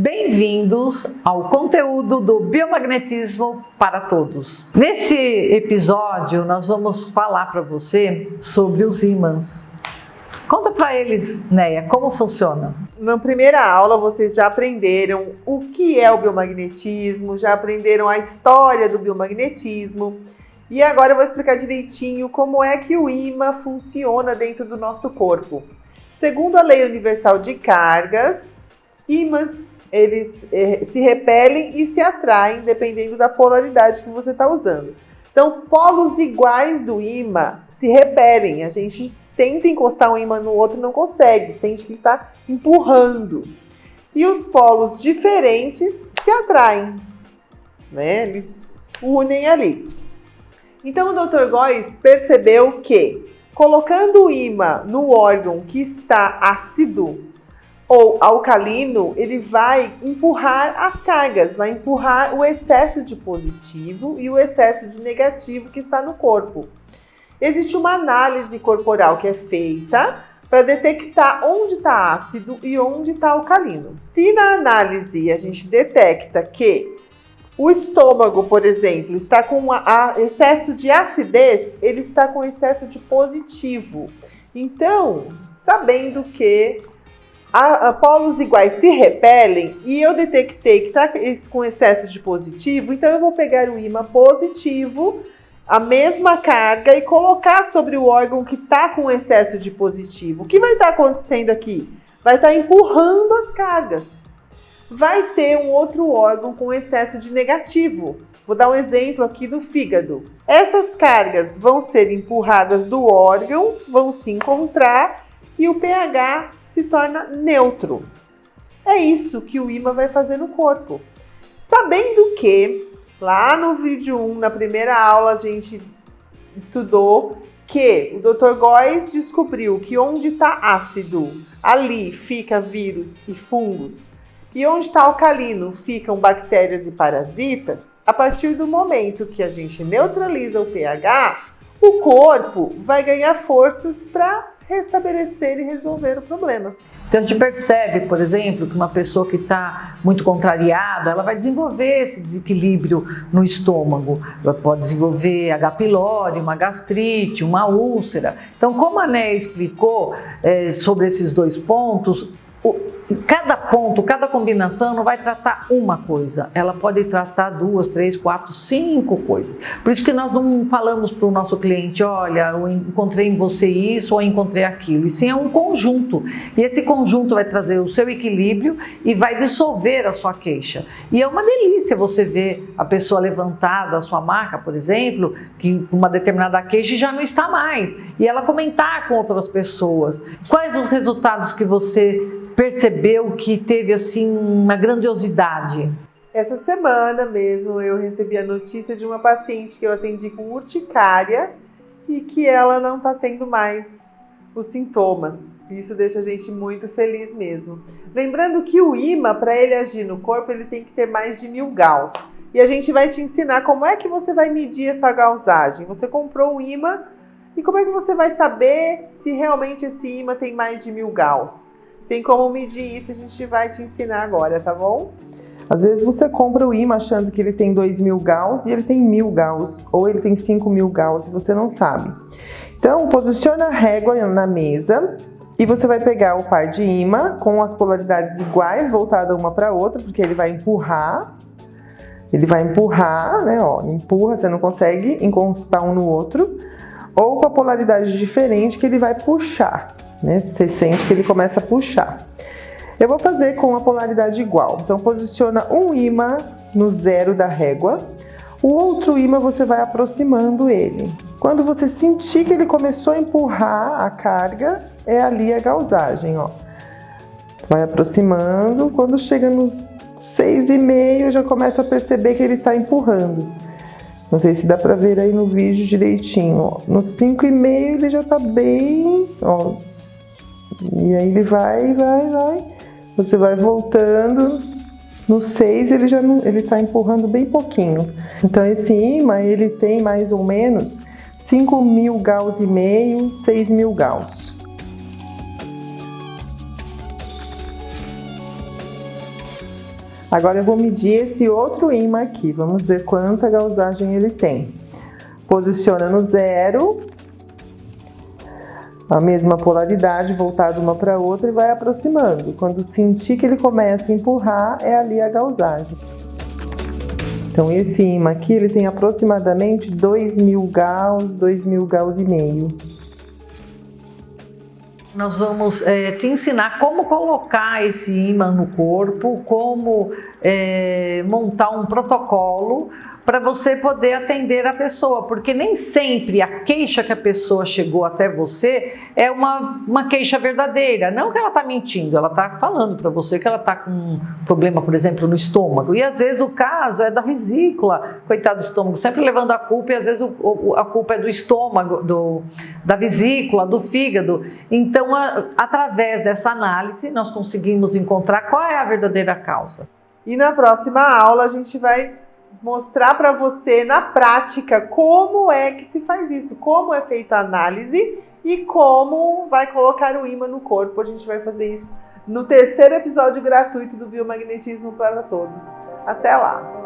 Bem-vindos ao conteúdo do biomagnetismo para todos. Nesse episódio, nós vamos falar para você sobre os ímãs. Conta para eles, Neia, como funciona? Na primeira aula, vocês já aprenderam o que é o biomagnetismo, já aprenderam a história do biomagnetismo. E agora eu vou explicar direitinho como é que o ímã funciona dentro do nosso corpo. Segundo a Lei Universal de Cargas, ímãs eles se repelem e se atraem dependendo da polaridade que você está usando. Então, polos iguais do ímã se repelem. A gente tenta encostar um ímã no outro e não consegue, sente que ele está empurrando. E os polos diferentes se atraem, né? Eles unem ali. Então, o Dr. Góes percebeu que, colocando o ímã no órgão que está ácido ou alcalino, ele vai empurrar as cargas, vai empurrar o excesso de positivo e o excesso de negativo que está no corpo. Existe uma análise corporal que é feita para detectar onde está ácido e onde está alcalino. Se na análise a gente detecta que o estômago, por exemplo, está com excesso de acidez, ele está com excesso de positivo. Então, sabendo que polos iguais se repelem e eu detectei que está com excesso de positivo, então eu vou pegar o ímã positivo, a mesma carga, e colocar sobre o órgão que está com excesso de positivo. O que vai estar acontecendo aqui? Vai estar empurrando as cargas. Vai ter um outro órgão com excesso de negativo. Vou dar um exemplo aqui do fígado. Essas cargas vão ser empurradas do órgão, vão se encontrar e o pH se torna neutro. É isso que o ímã vai fazer no corpo. Sabendo que, lá no vídeo 1, na primeira aula, a gente estudou que o Dr. Góes descobriu que onde está ácido, ali fica vírus e fungos. E onde está alcalino, ficam bactérias e parasitas. A partir do momento que a gente neutraliza o pH, o corpo vai ganhar forças para restabelecer e resolver o problema. Então a gente percebe, por exemplo, que uma pessoa que está muito contrariada, ela vai desenvolver esse desequilíbrio no estômago. Ela pode desenvolver H. pylori, uma gastrite, uma úlcera. Então, como a Neia explicou sobre esses dois pontos, cada ponto, cada combinação não vai tratar uma coisa, ela pode tratar 2, 3, 4, 5 coisas. Por isso que nós não falamos para o nosso cliente, olha, eu encontrei em você isso ou encontrei aquilo, e sim é um conjunto. E esse conjunto vai trazer o seu equilíbrio e vai dissolver a sua queixa. E é uma delícia você ver a pessoa levantar da sua maca, por exemplo, que com uma determinada queixa já não está mais, e ela comentar com outras pessoas. Quais os resultados que você percebeu que teve assim uma grandiosidade? Essa semana mesmo eu recebi a notícia de uma paciente que eu atendi com urticária e que ela não está tendo mais os sintomas. Isso deixa a gente muito feliz mesmo. Lembrando que o ímã, para ele agir no corpo, ele tem que ter mais de 1000 Gauss. E a gente vai te ensinar como é que você vai medir essa gaussagem. Você comprou um ímã e como é que você vai saber se realmente esse ímã tem mais de 1000 Gauss? Tem como medir isso, a gente vai te ensinar agora, tá bom? Às vezes você compra o ímã achando que ele tem 2000 Gauss e ele tem 1000 Gauss, ou ele tem 5000 Gauss e você não sabe. Então, posiciona a régua na mesa e você vai pegar o par de ímã com as polaridades iguais, voltada uma para outra, porque ele vai empurrar. Ele vai empurrar, né? Ó, empurra, você não consegue encostar um no outro. Ou com a polaridade diferente que ele vai puxar. Né? Você sente que ele começa a puxar. Eu vou fazer com a polaridade igual. Então, posiciona um ímã no zero da régua. O outro ímã você vai aproximando ele. Quando você sentir que ele começou a empurrar a carga, é ali a gaussagem, ó. Vai aproximando. Quando chega no 6,5, já começa a perceber que ele está empurrando. Não sei se dá pra ver aí no vídeo direitinho, ó. No 5,5 ele já tá bem, ó. E aí ele vai. Você vai voltando. No 6 ele já não, ele tá empurrando bem pouquinho. Então esse ímã, ele tem mais ou menos 5.000 Gauss e meio, 6.000 Gauss. Agora eu vou medir esse outro ímã aqui. Vamos ver quanta gaussagem ele tem. Posiciona no 0, a mesma polaridade, voltada uma para outra e vai aproximando. Quando sentir que ele começa a empurrar, é ali a gaussagem. Então esse ímã aqui, ele tem aproximadamente 2.000 gauss, 2.000 gauss e meio. Nós vamos te ensinar como colocar esse ímã no corpo, como montar um protocolo para você poder atender a pessoa, porque nem sempre a queixa que a pessoa chegou até você é uma queixa verdadeira. Não que ela está mentindo, ela está falando para você que ela está com um problema, por exemplo, no estômago. E às vezes o caso é da vesícula, coitado do estômago, sempre levando a culpa, e às vezes a culpa é do estômago, da vesícula, do fígado. Então, através dessa análise, nós conseguimos encontrar qual é a verdadeira causa. E na próxima aula a gente vai mostrar para você na prática como é que se faz isso, como é feita a análise e como vai colocar o ímã no corpo. A gente vai fazer isso no terceiro episódio gratuito do Biomagnetismo para Todos. Até lá!